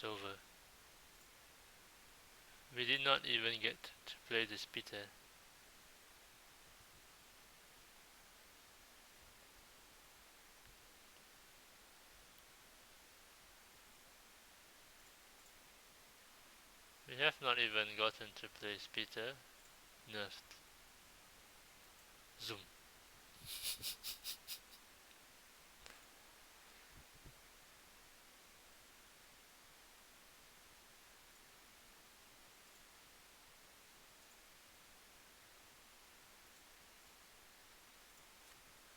It's over. We did not even get to play the Spitter. We have not even gotten to play Spitter. Nerfed. Zoom.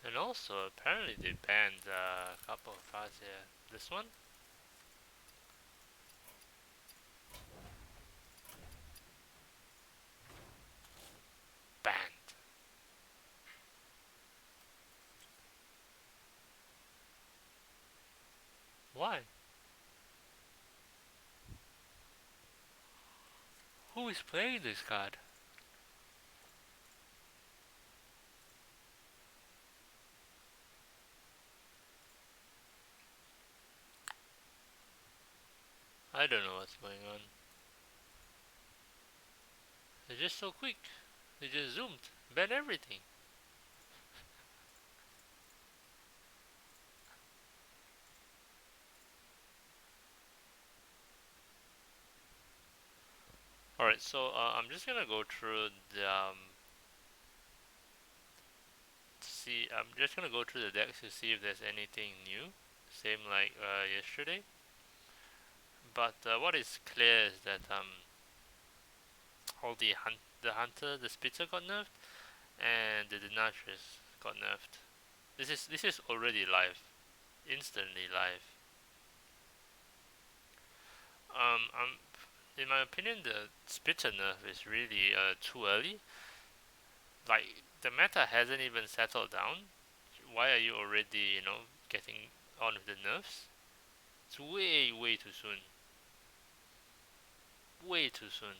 And also, apparently they banned a couple of cards here. This one? Banned. Why? Who is playing this card? I don't know what's going on. They're just so quick. They just zoomed. Ban everything. Alright, so I'm just gonna go through the I'm just gonna go through the decks to see if there's anything new. Same like yesterday. But what is clear is that all the hunter, the Spitzer got nerfed, and the Denatris got nerfed. This is already live, instantly live. Um, in my opinion, the Spitzer nerf is really too early. Like the meta hasn't even settled down. Why are you already, getting on with the nerfs? It's way too soon. Way too soon.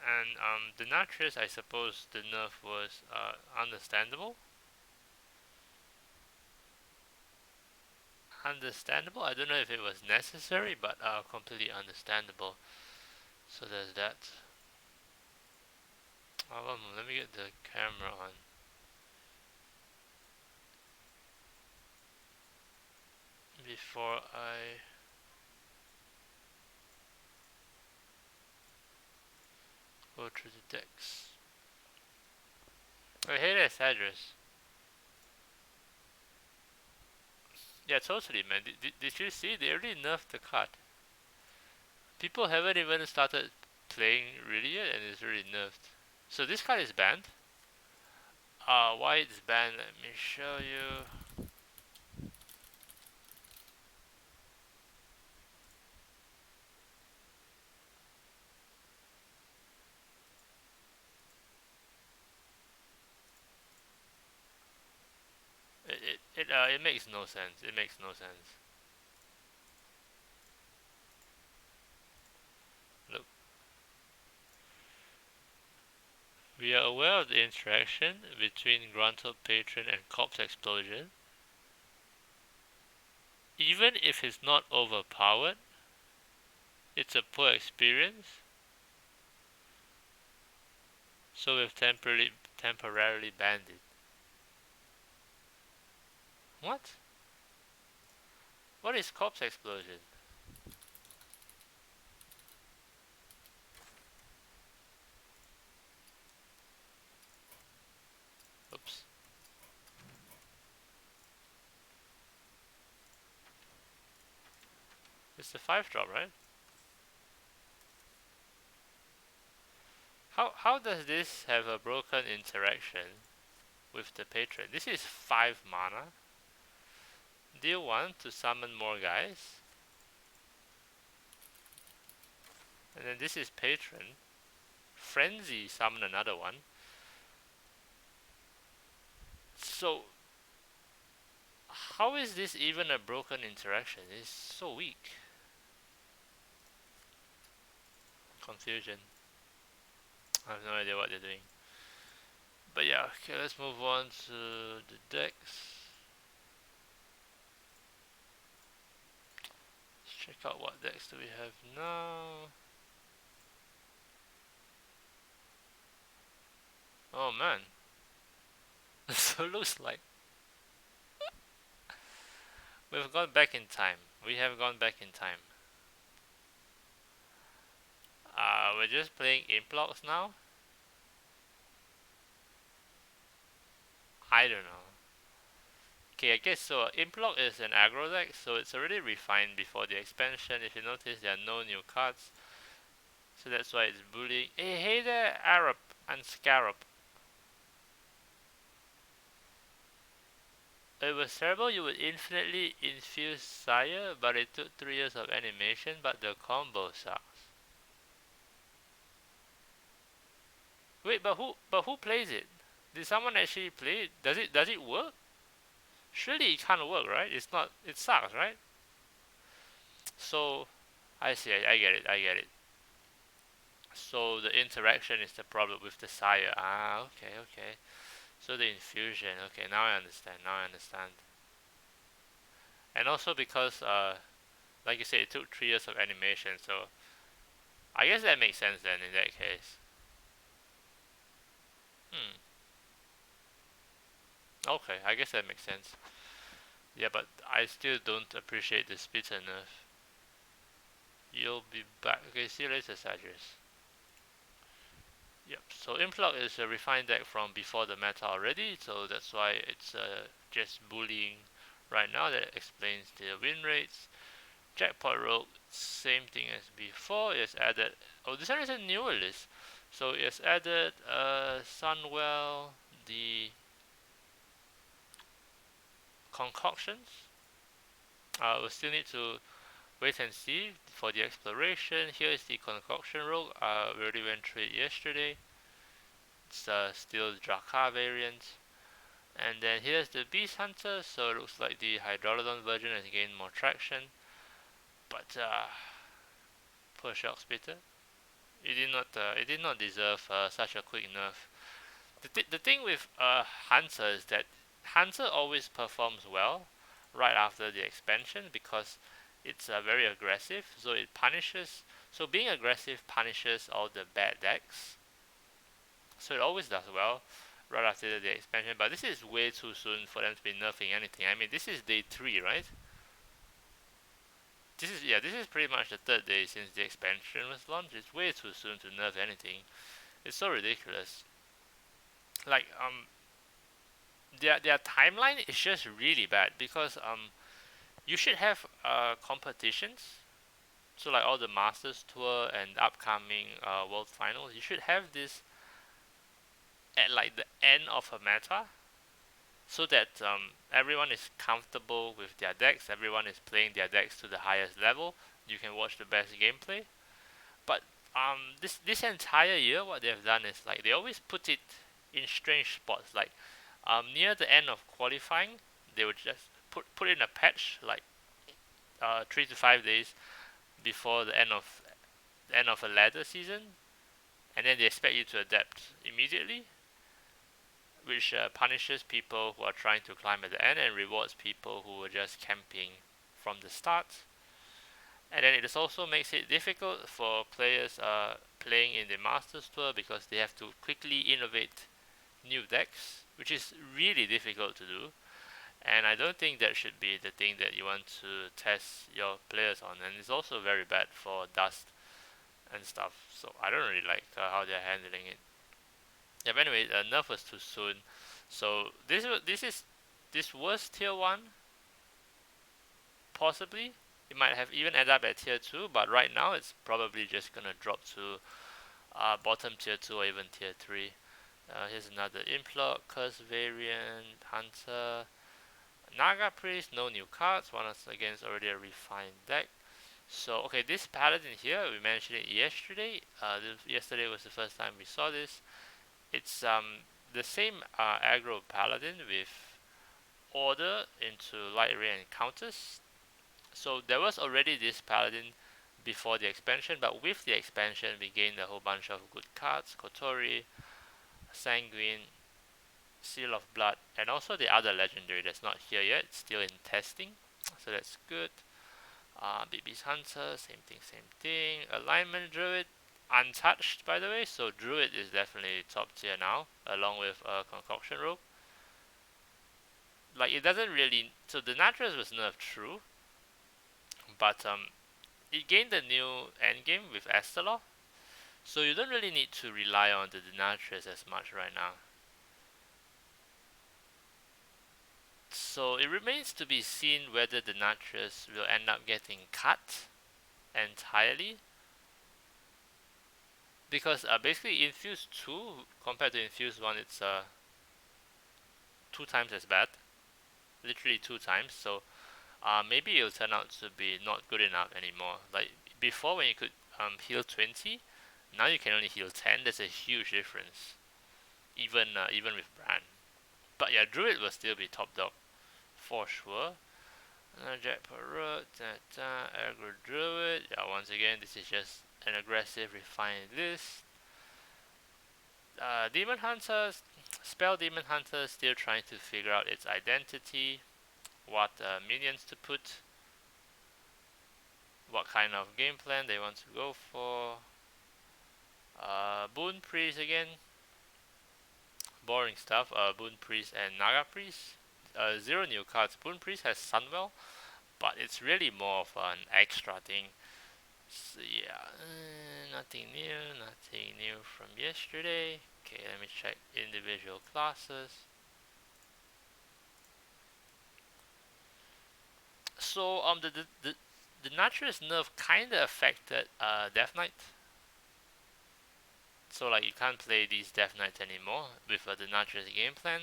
And the Natris, I suppose the nerf was understandable. Understandable. I don't know if it was necessary, but completely understandable. So there's that. Oh, let me get the camera on. Before I go through the decks. Oh, hey there, Cedrus. Yeah, totally, man. Did you see? They already nerfed the card. People haven't even started playing really yet, and it's already nerfed. So this card is banned. Why it's banned? Let me show you. It makes no sense. It makes no sense. Look, we are aware of the interaction between Gruntled Patron and Corpse Explosion. Even if it's not overpowered, it's a poor experience. So we've temporarily banned it. What? What is Corpse Explosion? Oops. It's a 5-drop, right? How does this have a broken interaction with the patron? This is 5 mana. Deal 1 to summon more guys. And then this is patron. Frenzy summon another one. So how is this even a broken interaction? It's so weak. Confusion. I have no idea what they're doing. But yeah, okay, let's move on to the decks. check out what decks do we have now. Oh man. So it looks like we've gone back in time. We have gone back in time. We're just playing Implox now. I don't know. Okay, I guess so. Implock is an aggro deck, so it's already refined before the expansion. If you notice, there are no new cards, so that's why it's bullying. Hey there, Arab and Scarab. It was terrible. You would infinitely infuse Sire, but it took 3 years of animation. But the combo sucks. Wait, but who plays it? Did someone actually play it? Does it work? Surely it can't work, right? It's not. It sucks, right? So, I see. I get it. I get it. So the interaction is the problem with the sire. Ah, okay, okay. So the infusion. Okay, now I understand. Now I understand. And also because, like you said, it took 3 years of animation. So I guess that makes sense then in that case. Hmm. Okay, I guess that makes sense. Yeah, but I still don't appreciate the splitter nerf. You'll be back. Okay, see you later, Sadris. Yep. So Influx is a refined deck from before the meta already, so that's why it's just bullying right now. That explains the win rates. Jackpot Rogue, same thing as before. It's added. Oh, this one is a newer list. So it's added Sunwell, the concoctions. We still need to wait and see for the exploration. Here is the concoction rogue. We already went through it yesterday. It's still Drakar variant. And then here's the Beast Hunter, so it looks like the Hydrolodon version has gained more traction. But poor Shock Spitter, it did not deserve such a quick nerf. The thing with Hunter is that Hunter always performs well right after the expansion because it's very aggressive, so it punishes. So being aggressive punishes all the bad decks. So it always does well right after the expansion. But this is way too soon for them to be nerfing anything. I mean, this is day 3, right? This is pretty much the third day since the expansion was launched. It's way too soon to nerf anything. It's so ridiculous. Like their timeline is just really bad because you should have competitions. So like all the Masters Tour and upcoming World Finals, you should have this at like the end of a meta, so that everyone is comfortable with their decks. Everyone is playing their decks to the highest level. You can watch the best gameplay. But this entire year, what they've done is like they always put it in strange spots. Like near the end of qualifying, they would just put in a patch like 3 to 5 days before the end of a ladder season, and then they expect you to adapt immediately, which punishes people who are trying to climb at the end and rewards people who are just camping from the start. And then it also makes it difficult for players playing in the Masters Tour because they have to quickly innovate new decks, which is really difficult to do. And I don't think that should be the thing that you want to test your players on. And it's also very bad for Dust and stuff. So I don't really like how they're handling it. Yeah, but anyway, Nerf was too soon. So this was tier 1, possibly. It might have even ended up at tier 2, but right now it's probably just gonna drop to bottom tier 2 or even tier 3. Here's another Implot, Curse variant, Hunter, Naga Priest, no new cards. Once again, it's already a refined deck. So, okay, this Paladin here, we mentioned it yesterday. Yesterday was the first time we saw this. It's the same aggro Paladin with Order into Light Ray and Counters. So there was already this Paladin before the expansion, but with the expansion we gained a whole bunch of good cards. Kotori, Sanguine, Seal of Blood, and also the other legendary that's not here yet, it's still in testing, so that's good. BB's Hunter, same thing, same thing. Alignment Druid, untouched by the way, so Druid is definitely top tier now, along with Concoction Rogue. Like, it doesn't really. So the Natras was nerfed, true, but it gained a new endgame with Estalor, so you don't really need to rely on the Denatrix as much right now. So it remains to be seen whether the Denatrix will end up getting cut entirely. Because basically Infuse 2 compared to Infuse 1, it's 2 times as bad. Literally 2 times. So maybe it'll turn out to be not good enough anymore. Like before, when you could heal 20, now you can only heal 10. There's a huge difference. Even with Bran. But yeah, Druid will still be top dog for sure. Jack Parrot, Aggro Druid. Yeah, once again, this is just an aggressive, refined list. Demon Hunter, Spell Demon Hunter, still trying to figure out its identity, what minions to put, what kind of game plan they want to go for. Boon Priest again, boring stuff. Boon Priest and Naga Priest. 0 new cards. Boon Priest has Sunwell, but it's really more of an extra thing. So yeah, nothing new from yesterday. Okay, let me check individual classes. So the Naturalist nerf kinda affected Death Knight. So like you can't play these Death Knights anymore with the Naturalist game plan.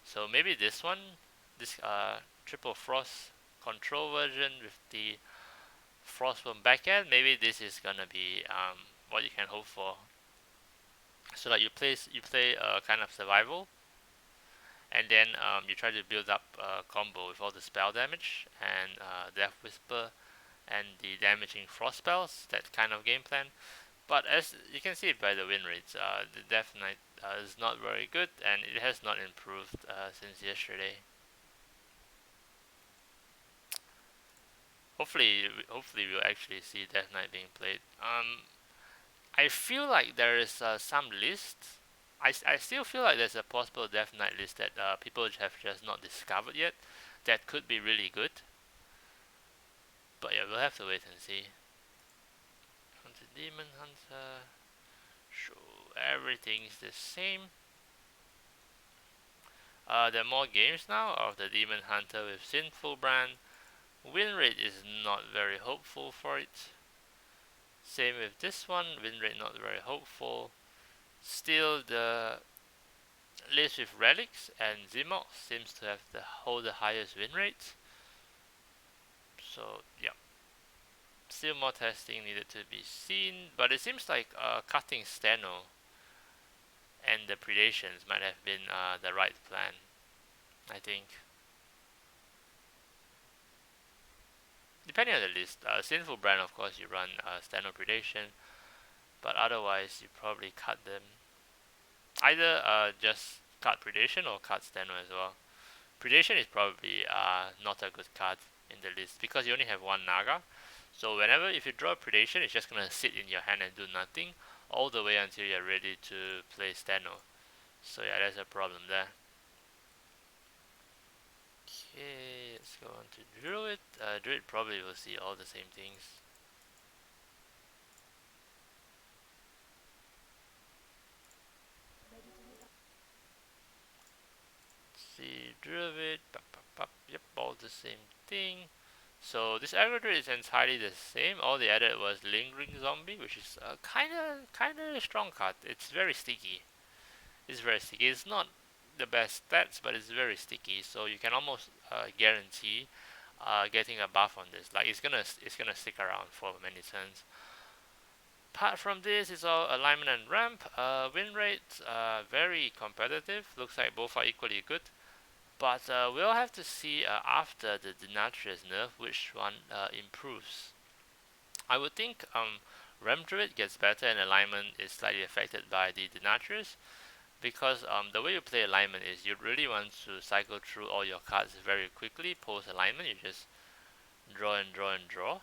So maybe this one, this Triple Frost control version with the Frostbone backend, maybe this is gonna be what you can hope for. So like you play kind of survival, and then you try to build up a combo with all the spell damage and Death Whisper and the damaging frost spells, that kind of game plan. But as you can see by the win rates, the Death Knight is not very good, and it has not improved since yesterday. Hopefully we'll actually see Death Knight being played. I feel like there is some list. I still feel like there's a possible Death Knight list that people have just not discovered yet. That could be really good. But yeah, we'll have to wait and see. Hunter Demon Hunter. So everything's the same. There are more games now of the Demon Hunter with Sinful Brand. Win rate is not very hopeful for it. Same with this one, win rate not very hopeful. Still, the list with Relics and Zimox seems to have hold the highest win rate. So yeah, still more testing needed to be seen. But it seems like cutting Steno and the Predations might have been the right plan, I think. Depending on the list, Sinful Brand, of course, you run Steno Predation, but otherwise you probably cut them. Either just cut Predation or cut Steno as well. Predation is probably not a good card in the list because you only have one Naga. So whenever if you draw Predation, it's just gonna sit in your hand and do nothing all the way until you're ready to play Steno. So yeah, there's a problem there. Okay, let's go on to Druid. Druid probably will see all the same things. See Druid, yep, all the same thing. So this aggro Druid is entirely the same. All they added was Lingering Zombie, which is a kinda strong card. It's very sticky. It's not the best stats, but it's very sticky. So you can almost guarantee getting a buff on this. Like it's gonna stick around for many turns. Apart from this, it's all alignment and ramp. Win rates very competitive. Looks like both are equally good. But we'll have to see after the Denatrix nerf which one improves. I would think Rem Druid gets better and alignment is slightly affected by the Denatrix, because the way you play alignment is you really want to cycle through all your cards very quickly post alignment. You just draw and draw and draw.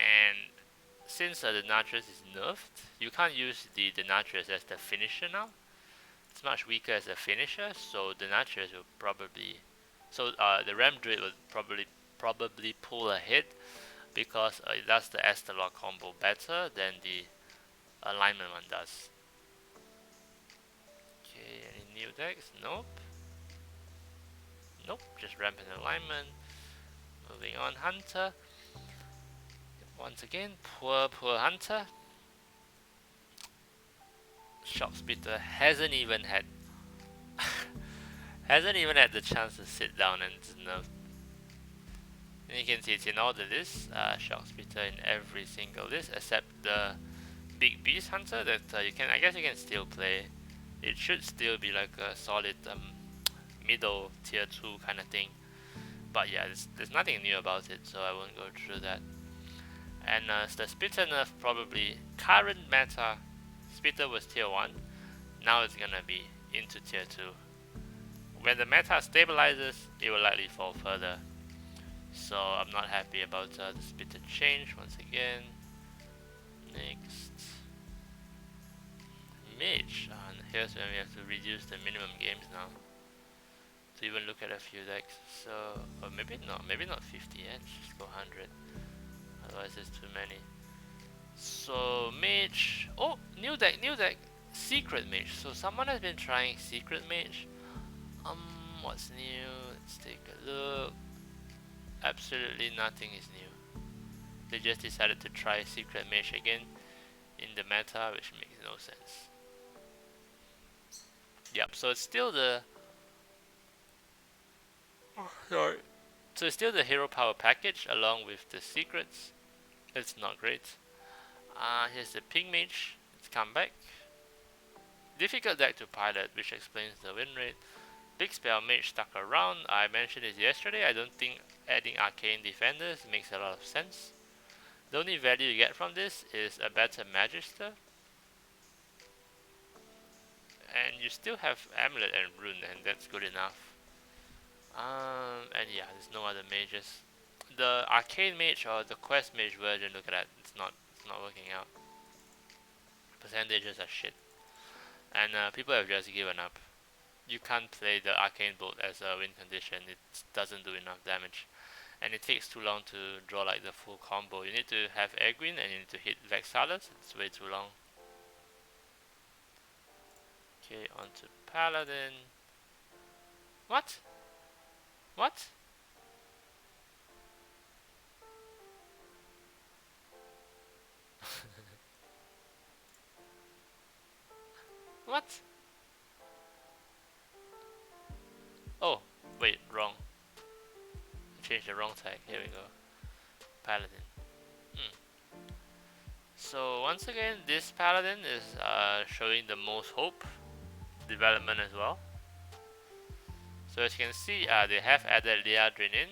And since the Denaturus is nerfed, you can't use the Denaturus as the finisher now. It's much weaker as a finisher, so Denaturus will probably, the Ram Druid will probably pull ahead because it does the Astrolog combo better than the alignment one does. Okay, any new decks? Nope. Nope, just rampant alignment. Moving on, Hunter. Once again, poor Hunter. Shocksplitter hasn't even had the chance to sit down and nerf. And you can see it's in all the lists. Shocksplitter in every single list except the Big Beast Hunter that you can. I guess you can still play. It should still be like a solid middle tier 2 kind of thing. But yeah, there's nothing new about it, so I won't go through that. And the Spitter nerf, probably current meta, Spitter was tier 1, now it's gonna be into tier 2. When the meta stabilizes, it will likely fall further. So I'm not happy about the Spitter change once again. Next. Mage, and here's when we have to reduce the minimum games now to even look at a few decks. So, or maybe not 50, yeah, let's just go 100. Otherwise there's too many. So Mage, oh, new deck, Secret Mage. So someone has been trying Secret Mage. What's new? Let's take a look. Absolutely nothing is new. They just decided to try Secret Mage again in the meta, which makes no sense. Yep, so it's still the sorry. So it's still the hero power package along with the secrets. It's not great. Here's the Pink Mage. It's come back. Difficult deck to pilot, which explains the win rate. Big Spell Mage stuck around. I mentioned this yesterday. I don't think adding Arcane Defenders makes a lot of sense. The only value you get from this is a better Magister. And you still have Amulet and Rune, and that's good enough. And yeah, there's no other mages. The Arcane Mage or the Quest Mage version, look at that. It's not working out. Percentages are shit. And people have just given up. You can't play the Arcane Bolt as a win condition. It doesn't do enough damage. And it takes too long to draw like the full combo. You need to have Egwene and you need to hit Vexalis. It's way too long. Okay, on to Paladin. What? What? What? Oh, wait, wrong. I changed the wrong tag. Here we go. Paladin. So once again, this Paladin is showing the most hope development as well. So as you can see, they have added Liadrin in.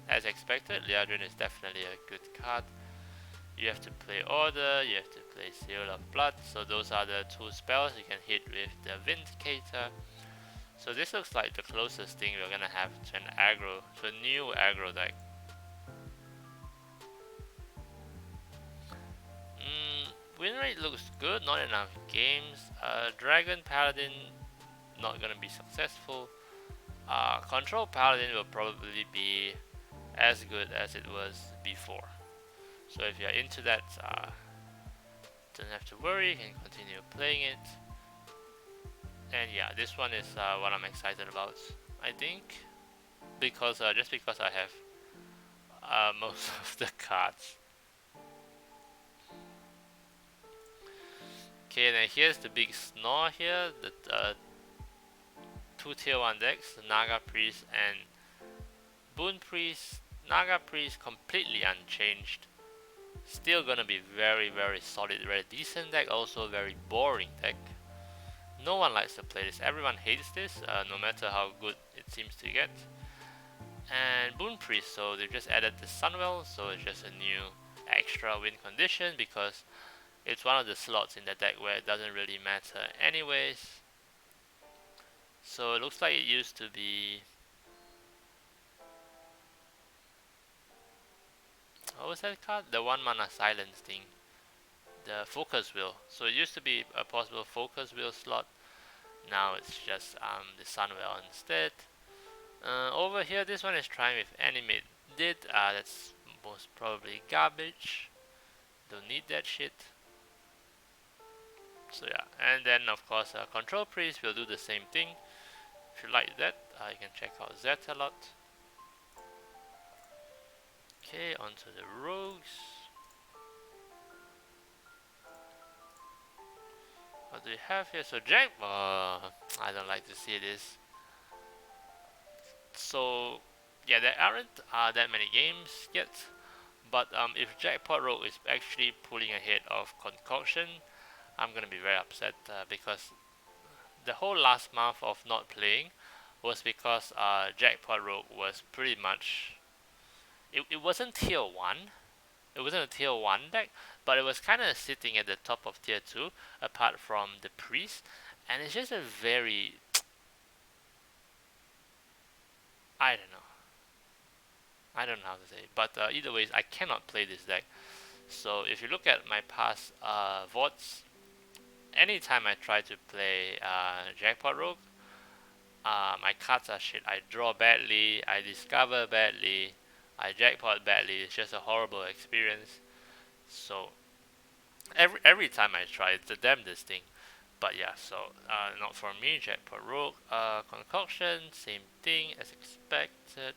As expected, Liadrin is definitely a good card. You have to play Order, you have to play Seal of Blood, so those are the two spells you can hit with the Vindicator. So this looks like the closest thing we're gonna have to an aggro, to a new aggro deck. Win rate looks good, not enough games. Dragon Paladin, not gonna be successful. Control Paladin will probably be as good as it was before. So if you're into that, don't have to worry, you can continue playing it. And yeah, this one is what I'm excited about, I think, because just because I have most of the cards. Okay, then here's the big snore here, the two tier 1 decks, Naga Priest and Boon Priest. Naga Priest completely unchanged. Still gonna be very solid, very decent deck, also very boring deck. No one likes to play this, everyone hates this, no matter how good it seems to get. And Boon Priest, so they just added the Sunwell, so it's just a new extra win condition because it's one of the slots in the deck where it doesn't really matter anyways. So it looks like it used to be what was that card? The 1 mana silence thing. The focus wheel. So it used to be a possible focus wheel slot. Now it's just the Sunwell instead. Over here, this one is trying with animate did. That's most probably garbage. Don't need that shit. So yeah, and then of course Control Priest will do the same thing. If you like that, you can check out Zet a lot. Okay, onto the rogues. What do we have here? So Jack, I don't like to see this. So yeah, there aren't that many games yet. But if Jackpot Rogue is actually pulling ahead of Concoction, I'm gonna be very upset because the whole last month of not playing was because Jackpot Rogue was pretty much it wasn't tier 1. It wasn't a tier 1 deck, but it was kind of sitting at the top of tier 2 apart from the priest, and it's just a very I don't know. I don't know how to say it, but either ways I cannot play this deck. So if you look at my past VODs, anytime I try to play Jackpot Rogue, my cards are shit. I draw badly, I discover badly, I jackpot badly. It's just a horrible experience. So every time I try, it's the damnedest thing. But yeah, so not for me. Jackpot Rogue, Concoction, same thing as expected.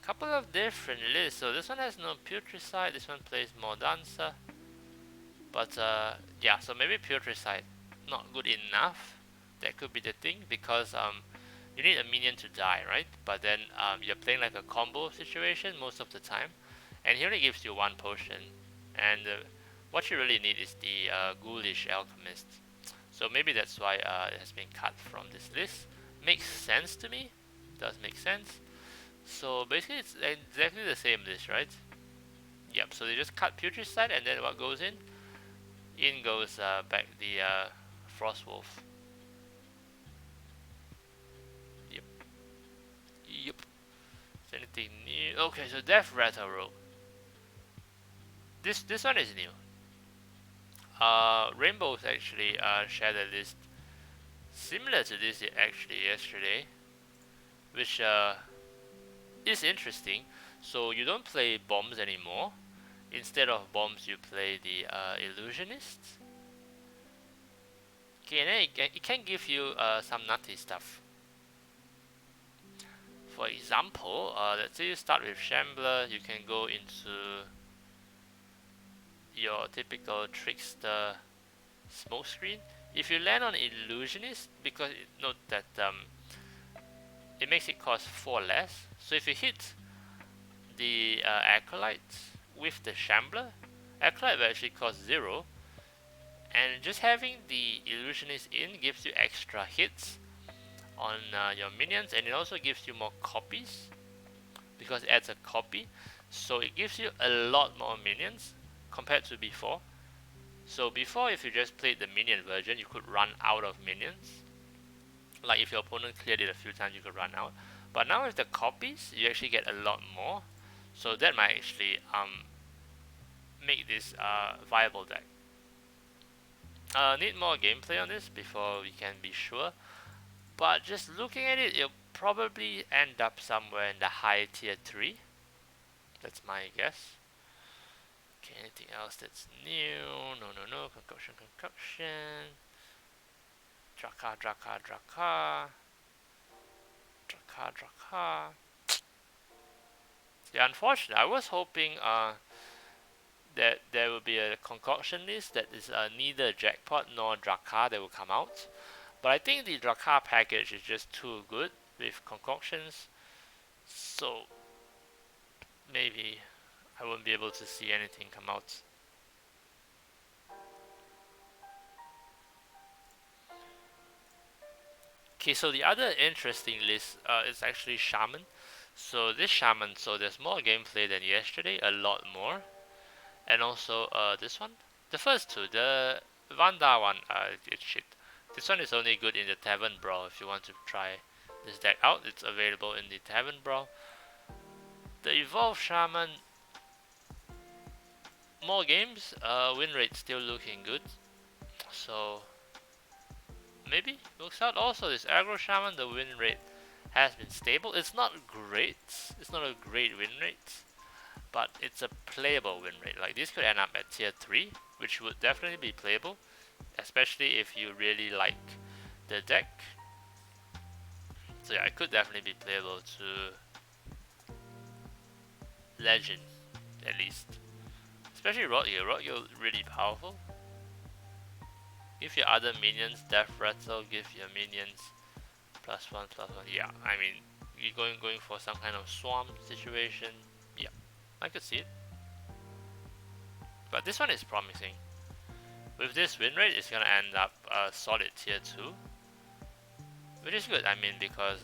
Couple of different lists. So this one has no Putricide. This one plays more Dancer. But yeah, so maybe Putricide not good enough. That could be the thing because you need a minion to die, right? But then you're playing like a combo situation most of the time, and he only gives you 1 potion, and what you really need is the Ghoulish Alchemist. So maybe that's why it has been cut from this list. Makes sense to me. Does make sense. So basically, it's exactly the same list, right? Yep. So they just cut Putricide, and then what goes in? In goes back the Frostwolf. Yep. Yep. Is there anything new? Okay, so Death Rattle Rogue. This one is new. Rainbows actually shared a list similar to this actually yesterday, which is interesting. So you don't play bombs anymore. Instead of bombs, you play the illusionist. Okay, and then it can give you some nutty stuff. For example, let's say you start with Shambler, you can go into your typical trickster smokescreen. If you land on illusionist, because note that it makes it cost 4 less. So if you hit the acolyte with the Shambler, acolyte will actually cost 0, and just having the illusionist in gives you extra hits on your minions, and it also gives you more copies because it adds a copy. So it gives you a lot more minions compared to before. So before, if you just played the minion version, you could run out of minions. Like if your opponent cleared it a few times, you could run out. But now with the copies, you actually get a lot more. So that might actually make this viable deck. Need more gameplay on this before we can be sure. But just looking at it, it'll probably end up somewhere in the high tier 3. That's my guess. Okay, anything else that's new? No. Concoction. Draka. Yeah, unfortunately, I was hoping that there will be a concoction list that is neither Jackpot nor Draka that will come out. But I think the Draka package is just too good with concoctions. So maybe I won't be able to see anything come out. Okay, so the other interesting list is actually Shaman. So this Shaman, so there's more gameplay than yesterday, a lot more. And also this one. The first two, the Vanda one, it's shit. This one is only good in the Tavern Brawl if you want to try this deck out. It's available in the Tavern Brawl. The Evolved Shaman, more games, win rate still looking good. So maybe works out. Also, this aggro shaman, the win rate has been stable. It's not great. It's not a great win rate, but it's a playable win rate. Like this could end up at tier 3, which would definitely be playable, especially if you really like the deck. So yeah, it could definitely be playable to legend, at least. Especially Rodeo. Rodeo really powerful. Give your other minions Death Rattle, give your minions +1/+1. Yeah, I mean, you're going for some kind of swamp situation. Yeah, I could see it. But this one is promising. With this win rate, it's gonna end up a solid tier 2. Which is good, I mean, because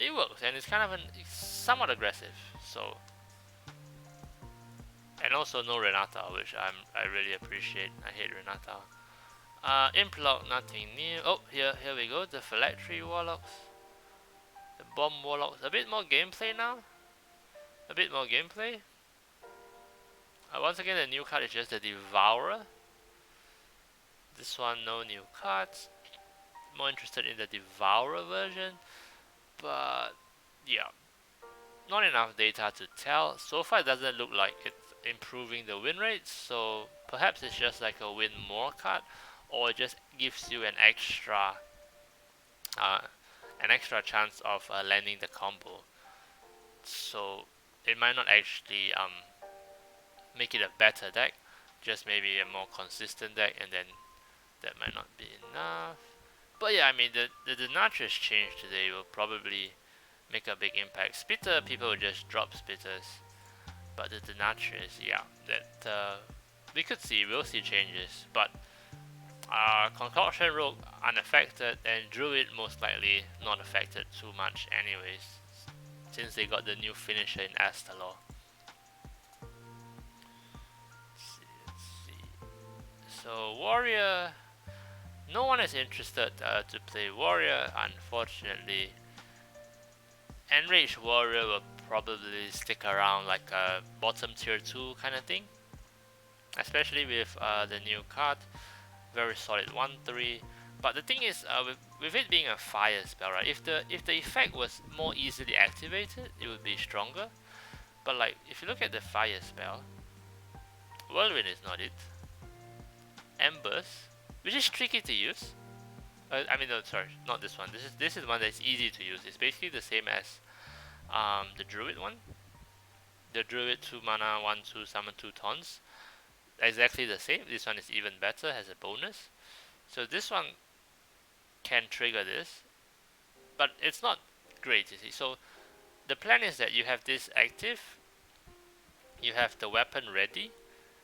it works and it's kind of somewhat aggressive. So, and also no Renata, which I really appreciate. I hate Renata. Implog, nothing new. Oh, here we go. The Phylactery Warlocks, the Bomb Warlocks. A bit more gameplay now. A bit more gameplay. Once again, the new card is just the Devourer. This one, no new cards. More interested in the Devourer version, but yeah, not enough data to tell. So far, it doesn't look like it's improving the win rate. So perhaps it's just like a win more card, or it just gives you an extra chance of landing the combo. So it might not actually make it a better deck, just maybe a more consistent deck, and then that might not be enough. But yeah, I mean, the Denatrix change today will probably make a big impact. Spitter, people will just drop Spitters, but the Denatrix, yeah, that we'll see changes. But Concoction Rogue unaffected, and Druid most likely not affected too much anyways, since they got the new finisher in Astalor. Let's see. So Warrior, no one is interested to play Warrior, unfortunately. Enraged Warrior will probably stick around like a bottom tier 2 kind of thing, especially with the new card. Very solid 1/3. But the thing is, with it being a fire spell, right? If the effect was more easily activated, it would be stronger. But like, if you look at the fire spell, Whirlwind is not it. Embers, which is tricky to use. I mean, no, sorry, not this one. This is one that's easy to use. It's basically the same as the Druid one. The Druid 2 mana 1/2 summon 2 taunts. Exactly the same. This one is even better, has a bonus. So this one can trigger this, but it's not great, you see. So the plan is that you have this active, you have the weapon ready,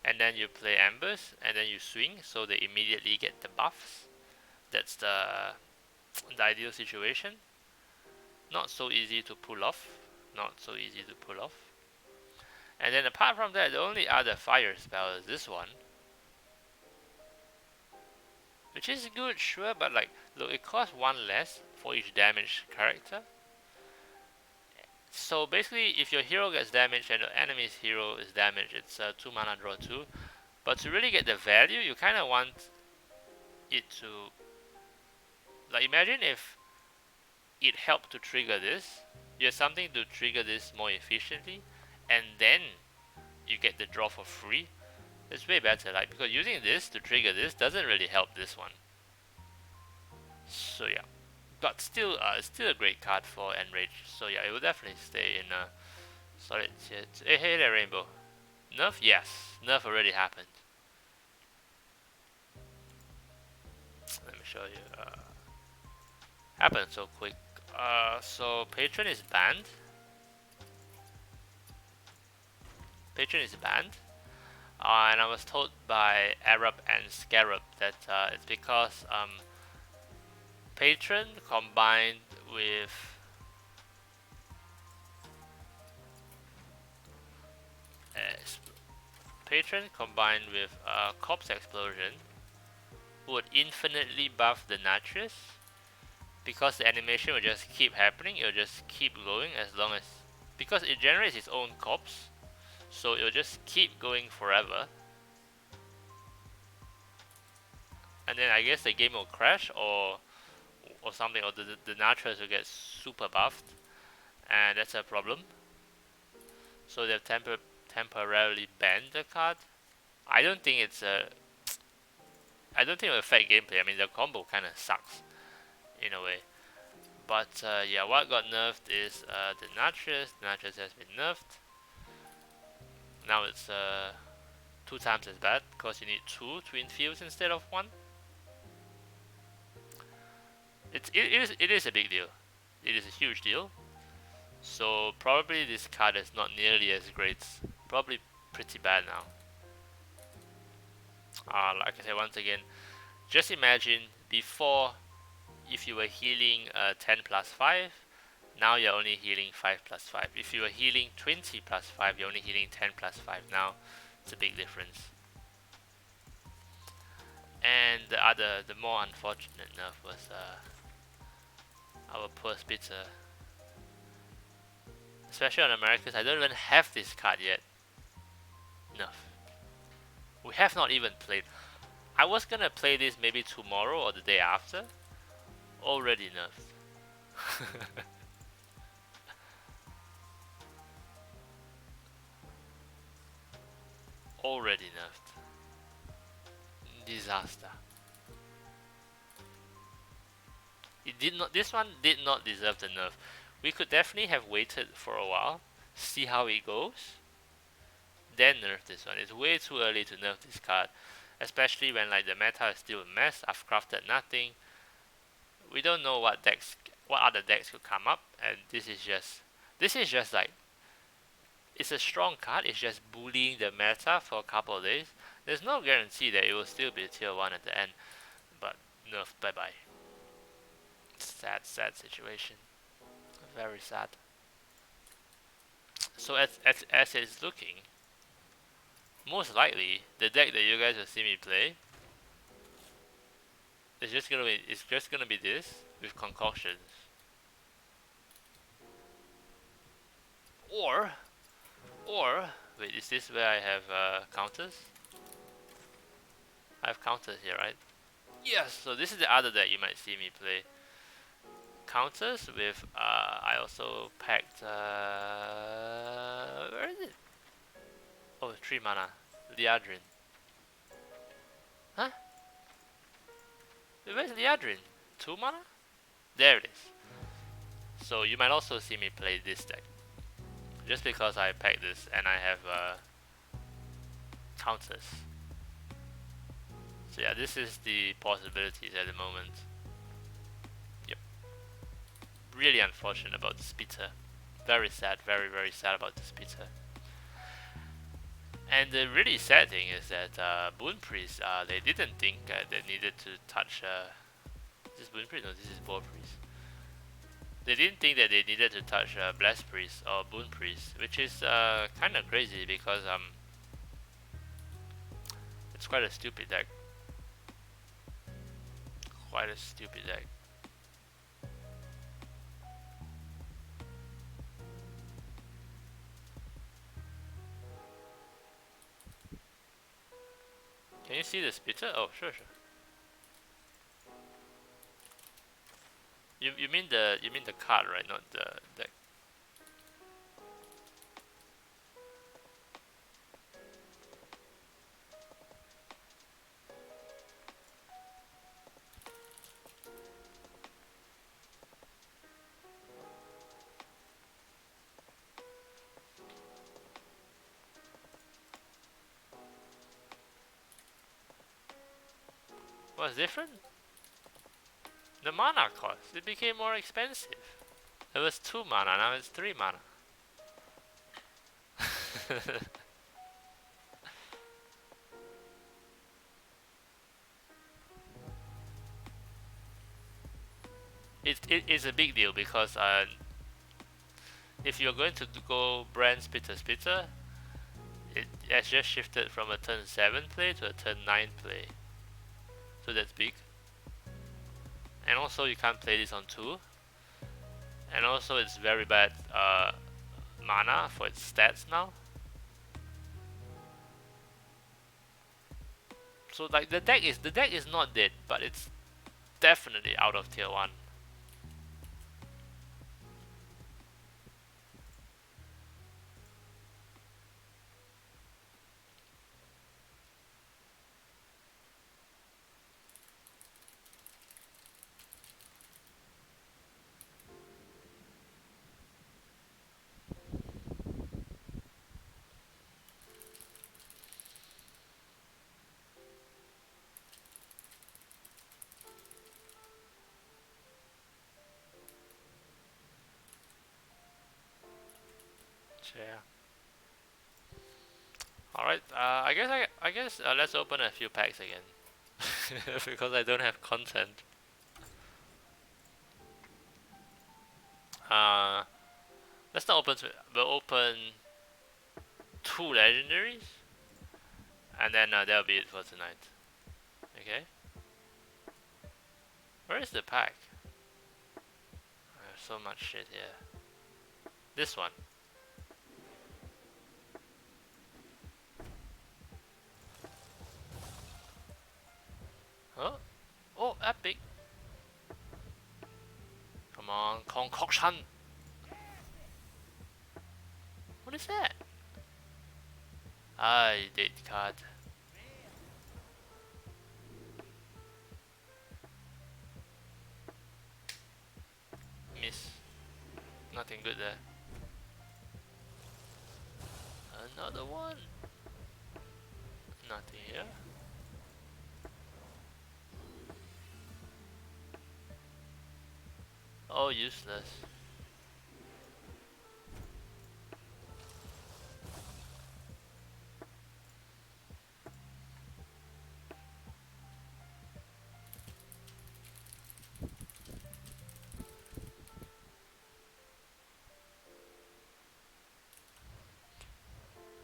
and then you play Embers, and then you swing, so they immediately get the buffs. That's the ideal situation. Not so easy to pull off. Not so easy to pull off. And then apart from that, the only other fire spell is this one, which is good, sure, but like, look, it costs 1 less for each damaged character. So basically, if your hero gets damaged and the enemy's hero is damaged, it's 2 mana draw 2. But to really get the value, you kind of want it to, like, imagine if it helped to trigger this. You have something to trigger this more efficiently, and then you get the draw for free. It's way better, like, because using this to trigger this doesn't really help this one. So yeah, but still, it's still a great card for Enrage. So yeah, it will definitely stay in a solid tier. Hey there, Rainbow. Nerf? Yes, nerf already happened. Let me show you. Happened so quick. So Patron is banned. Patron is banned. And I was told by Arab and Scarab that it's because Patron combined with Corpse Explosion would infinitely buff the Denatrix, because the animation will just keep happening. It'll just keep going as long as, because it generates its own corpse. So it'll just keep going forever. And then I guess the game will crash or something, or the Natras will get super buffed, and that's a problem. So they've temporarily banned the card. I don't think it's a. I don't think it'll affect gameplay. I mean, the combo kind of sucks in a way. But yeah, what got nerfed is the Natras. The Natras has been nerfed. Now it's 2 times as bad because you need 2 to infuse instead of 1. It is a big deal. It is a huge deal. So probably this card is not nearly as great. Probably pretty bad now. Like I said once again, just imagine before, if you were healing 10 plus 5, now you're only healing 5 plus 5. If you were healing 20 plus 5, you're only healing 10 plus 5 now. It's a big difference. And the more unfortunate nerf was our poor Spitzer. Especially on Americas, I don't even have this card yet. Nerf. We have not even played. I was gonna play this maybe tomorrow or the day after. Already nerfed. Already nerfed. Disaster. It did not. This one did not deserve the nerf. We could definitely have waited for a while, see how it goes, then nerf this one. It's way too early to nerf this card, especially when like the meta is still a mess. I've crafted nothing. We don't know what other decks could come up, and this is just like, it's a strong card. It's just bullying the meta for a couple of days. There's no guarantee that it will still be tier 1 at the end, but nerf, bye bye. Sad situation. Very sad. So as it's looking, most likely the deck that you guys will see me play is just gonna be this with concoctions. Or wait, is this where I have counters? I have counters here, right? Yes. So this is the other deck you might see me play. Counters with I also packed where is it? Oh, 3 mana. Liadrin. Huh? Where's Liadrin? 2 mana? There it is. So you might also see me play this deck. Just because I packed this and I have counters. So yeah, this is the possibilities at the moment. Yep. Really unfortunate about the Spitzer. Very sad, very sad about the Spitzer. And the really sad thing is that Boon Priest, they didn't think they needed to touch. Is this Boon Priest? No, this is Boar Priest. They didn't think that they needed to touch Blast Priest or Boon Priest, which is kind of crazy because it's quite a stupid deck. Quite a stupid deck. Can you see the Spitzer? Oh, sure. You mean the card, right? Not the deck. What's different? The mana cost. It became more expensive. It was 2 mana, now it's 3 mana. It's a big deal because if you're going to go brand Spitzer, it has just shifted from a turn 7 play to a turn 9 play. So that's big. And also you can't play this on 2. And also it's very bad mana for its stats now. So like the deck is not dead, but it's definitely out of tier 1. So yeah. All right. I guess let's open a few packs again because I don't have content. Uh, let's not open. We'll open 2 legendaries, and then that'll be it for tonight. Okay. Where is the pack? There's so much shit here. This one. Huh? Oh, epic. Come on, concoction. What is that? I did card. Miss. Nothing good there. Another one. Nothing here. Oh, useless.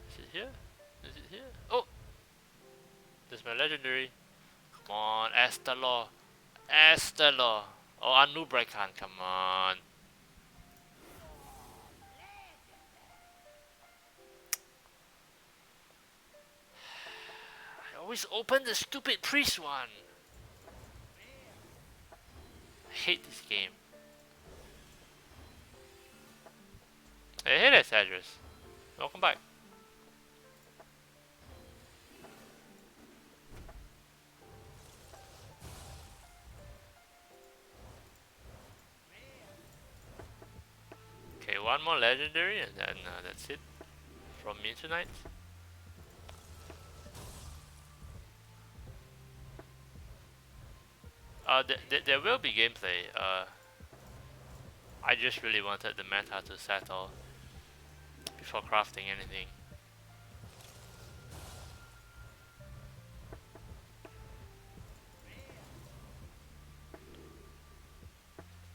Is it here? Is it here? Oh! There's my legendary. Come on, Estalor. Estalor. Oh, Anubrakan, come on. I always open the stupid priest one. I hate this game. Hey there, Cedrus. Welcome back. Okay, one more legendary and then that's it from me tonight. There will be gameplay. I just really wanted the meta to settle before crafting anything.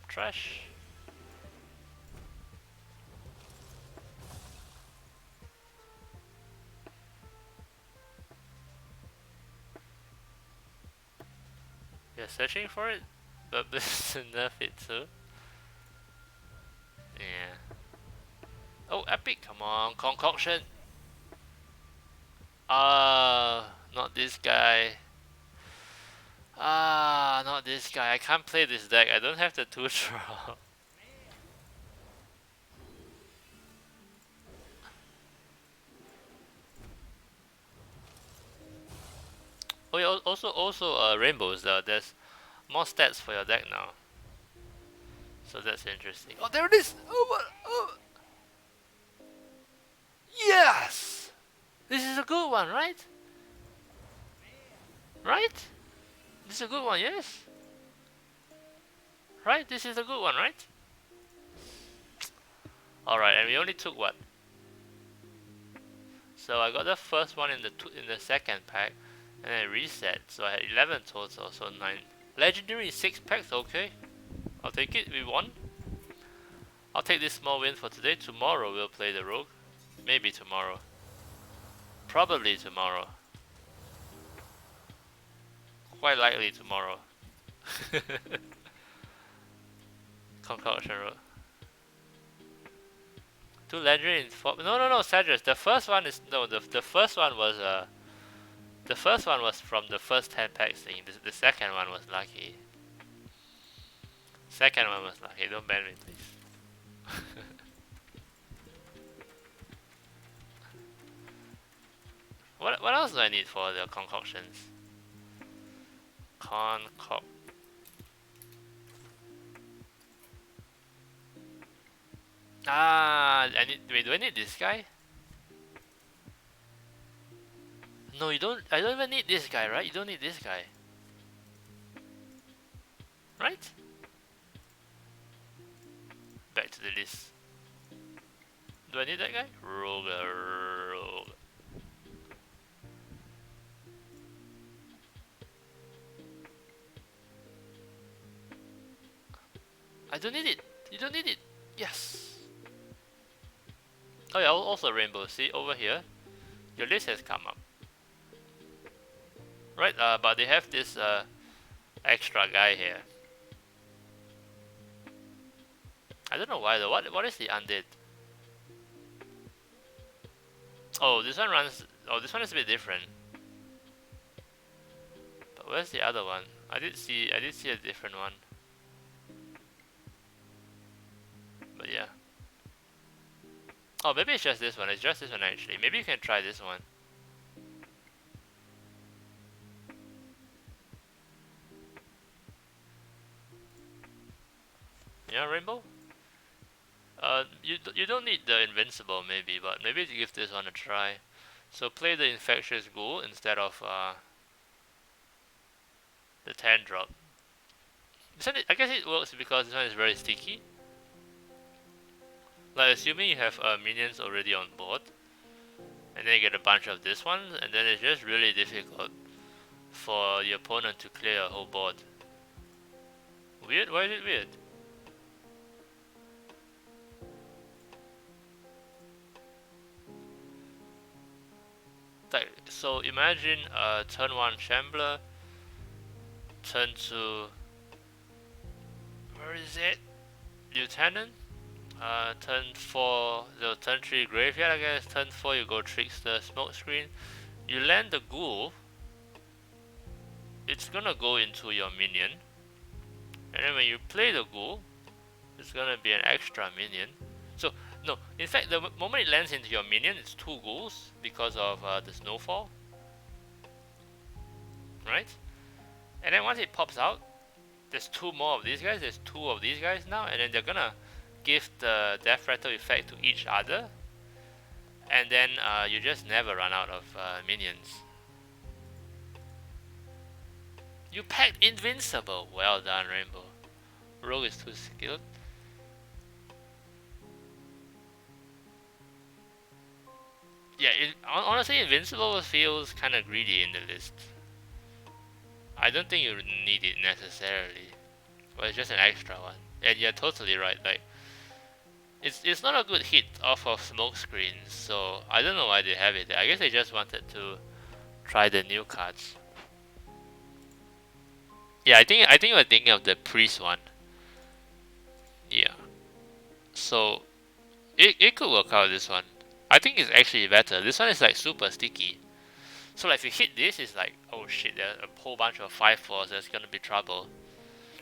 Trash. You're searching for it, but this is enough it too. Yeah. Oh, epic! Come on, concoction. Not this guy. Not this guy. I can't play this deck. I don't have the 2 draw. Oh, yeah, also rainbows. There's more stats for your deck now. So that's interesting. Oh, there it is! Oh. Yes! This is a good one, right? Right? This is a good one, yes? Right? This is a good one, right? Alright, and we only took what? So I got the first one in the second pack, and then reset. So I had 11 total, so 9. Legendary 6 packs, okay. I'll take it, we won. I'll take this small win for today. Tomorrow we'll play the rogue. Maybe tomorrow. Probably tomorrow. Quite likely tomorrow. Concoction road. 2 legendary in 4. No, Cedrus. The first one is the first one was The first one was from the first 10 packs thing. The second one was lucky. Second one was lucky. Don't ban me, please. What else do I need for the concoctions? Concoct. Ah, wait, do I need this guy? No, you don't. I don't even need this guy, right? You don't need this guy, right? Back to the list. Do I need that guy? Rogue. I don't need it. You don't need it. Yes. Oh yeah, also rainbow. See over here, your list has come up, right? But they have this extra guy here. I don't know why though. What is the undead? Oh, this one runs. Oh, this one is a bit different. But where's the other one? I did see a different one. But yeah. Oh, maybe it's just this one. It's just this one actually. Maybe you can try this one. Yeah, rainbow. You don't need the invincible maybe, but maybe give this one a try. So play the infectious ghoul instead of the 10 drop. This one, I guess it works because this one is very sticky. Like assuming you have minions already on board, and then you get a bunch of this one, and then it's just really difficult for the opponent to clear a whole board. Weird? Why is it weird? Like, so imagine turn 1 Shambler, turn 2, where is it? Lieutenant? Turn 4, the turn 3 Graveyard I guess, turn 4 you go Trickster, Smokescreen. You land the ghoul, it's gonna go into your minion, and then when you play the ghoul, it's gonna be an extra minion. So, no, in fact the moment it lands into your minion, it's 2 ghouls because of the snowfall. Right? And then once it pops out, there's 2 more of these guys, there's 2 of these guys now, and then they're gonna give the Death Rattle effect to each other, and then you just never run out of minions. You packed invincible. Well done, Rainbow. Rogue is too skilled. Yeah, honestly, invincible feels kind of greedy in the list. I don't think you need it necessarily, but it's just an extra one. And you're totally right. Like, it's not a good hit off of smoke screens, so I don't know why they have it there. I guess they just wanted to try the new cards. Yeah, I think we're thinking of the priest one. Yeah. So it could work out this one. I think it's actually better. This one is like super sticky. So like if you hit this, it's like, oh shit, there's a whole bunch of 5/4s, there's gonna be trouble.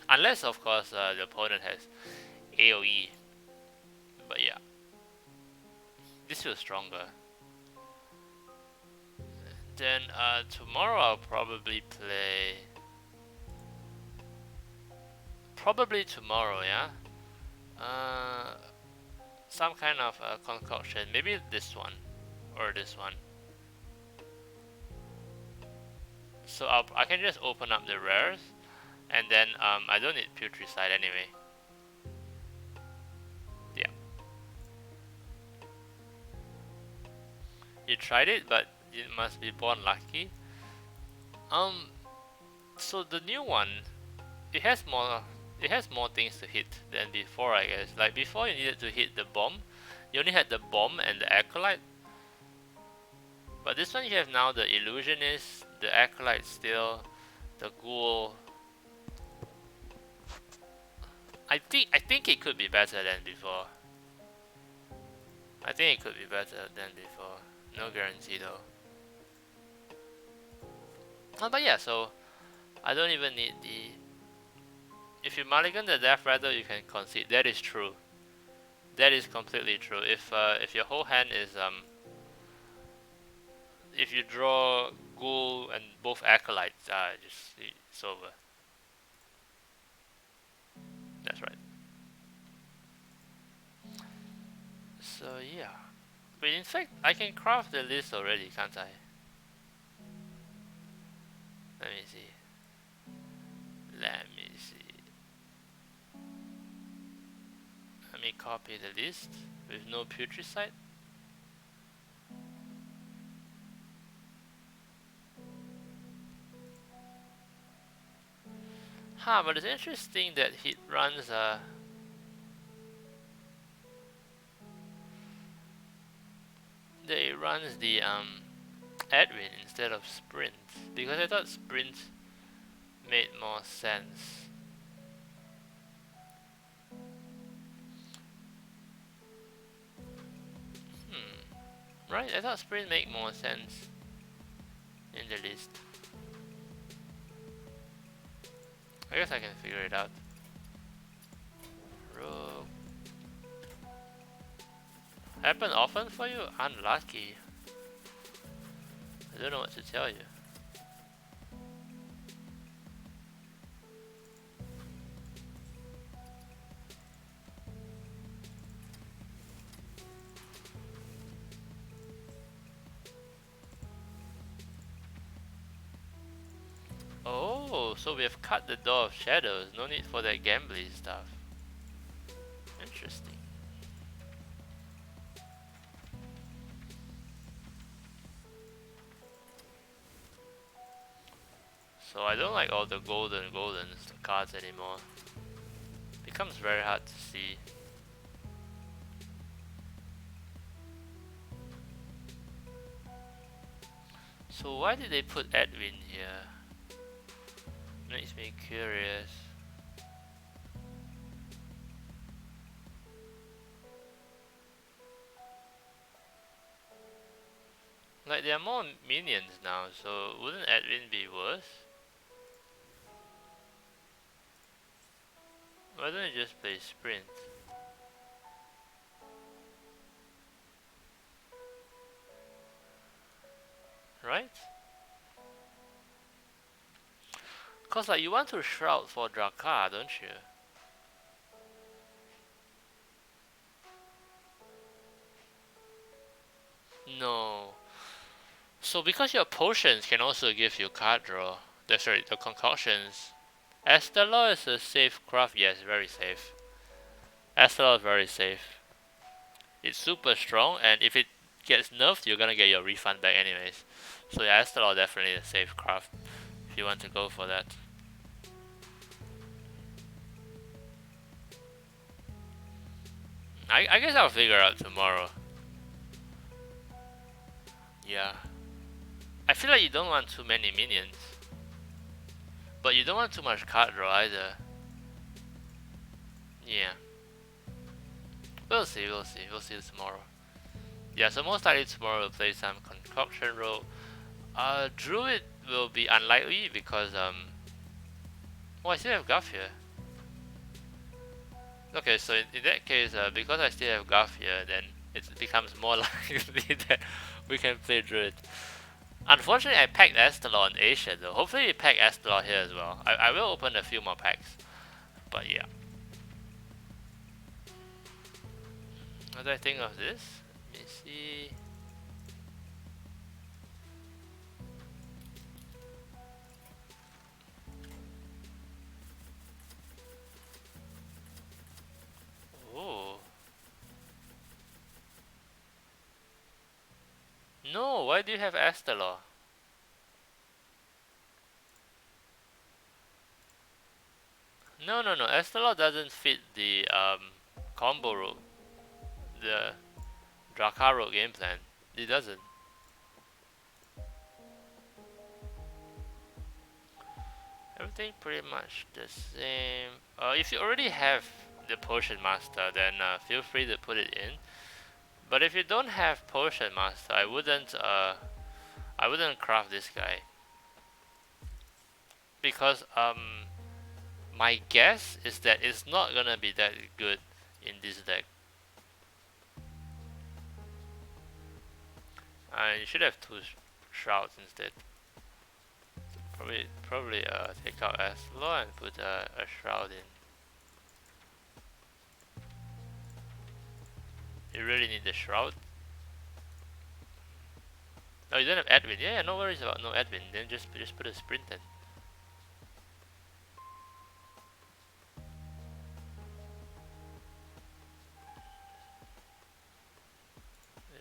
Unless of course the opponent has AoE. But yeah. This feels stronger. Then tomorrow I'll probably play. Probably tomorrow, yeah. Some kind of concoction. Maybe this one or this one. So I can just open up the rares, and then I don't need Putricide anyway. Yeah. You tried it, but you must be born lucky. So the new one, it has more things to hit than before, I guess. Like before, you needed to hit the bomb. You only had the bomb and the acolyte. But this one you have now the illusionist, the acolyte still, the ghoul. I think it could be better than before. I think it could be better than before. No guarantee though. But yeah, so I don't even need the. If you mulligan the Death Rattle, you can concede. That is true. That is completely true. If your whole hand is if you draw Ghoul and both Acolytes, just it's over. That's right. So yeah, but in fact, I can craft the list already, can't I? Let me see. Let me see. Let me copy the list with no Putricide. Huh, but it's interesting that he runs the Edwin instead of Sprint, because I thought Sprint made more sense. Right? I thought Sprint made more sense in the list. I guess I can figure it out. Rogue. Happen often for you? Unlucky. I don't know what to tell you. Oh, so we have cut the Door of Shadows. No need for that gambling stuff. Interesting. So I don't like all the golden cards anymore. Becomes very hard to see. So why did they put Edwin here? Makes me curious. Like there are more minions now, so wouldn't Edwin be worse? Why don't you just play Sprint? Right? Cause like you want to Shroud for Drakar, don't you? No. So because your potions can also give you card draw. Sorry, the concoctions. Estelor is a safe craft, yes, very safe. Estelor is very safe. It's super strong, and if it gets nerfed, you're gonna get your refund back anyways. So yeah, Estelor definitely a safe craft if you want to go for that. I guess I'll figure out tomorrow. Yeah. I feel like you don't want too many minions. But you don't want too much card draw either. Yeah. We'll see, we'll see. We'll see tomorrow. Yeah, so most likely tomorrow we'll play some Concoction Rogue. Druid will be unlikely because, oh, I still have Guff here. Okay, so in that case, because I still have Guff here, then it becomes more likely that we can play Druid. Unfortunately, I packed Estelor on Asia though. Hopefully you pack Estelor here as well. I will open a few more packs. But yeah. What do I think of this? Let me see. Oh. No, why do you have Estelor? No, no, no. Estelor doesn't fit the combo rogue, the Drakar game plan. It doesn't. Everything pretty much the same. If you already have the Potion Master, then feel free to put it in. But if you don't have Potion Master, I wouldn't craft this guy. because my guess is that it's not gonna be that good in this deck. You should have two shrouds instead. Probably take out Aslo and put a shroud in. You really need the shroud. Oh, you don't have Edwin. Yeah, no worries about no Edwin. Then just put a sprint then.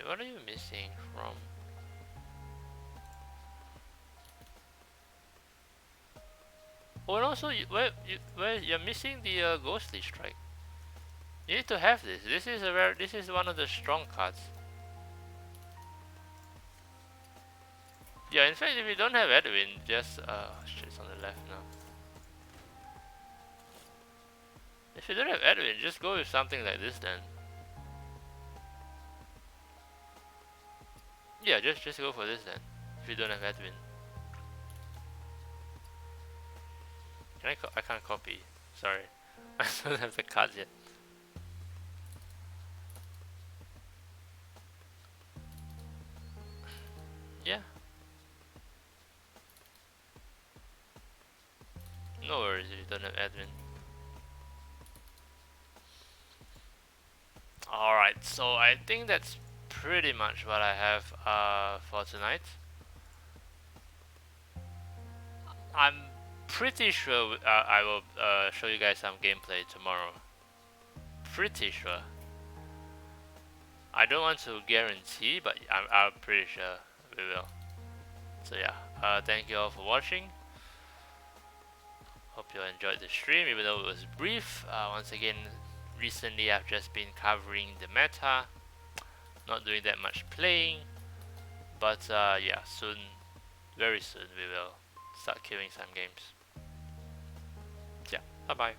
What are you missing from? Oh, and also where you're missing the Ghostly Strike. You need to have this. This is one of the strong cards. Yeah, in fact, if you don't have Edwin, just shit, it's on the left now. If you don't have Edwin, just go with something like this then. Yeah, just go for this then. If you don't have Edwin. I can't copy. Sorry, I don't have the cards yet. Yeah. No worries if you don't have Edwin. Alright, so I think that's pretty much what I have for tonight. I'm pretty sure I will show you guys some gameplay tomorrow. Pretty sure. I don't want to guarantee, but I'm pretty sure we will. So yeah, thank you all for watching. Hope you enjoyed the stream, even though it was brief. Once again, recently I've just been covering the meta, not doing that much playing. But yeah, soon, very soon, we will start killing some games. Yeah, bye bye.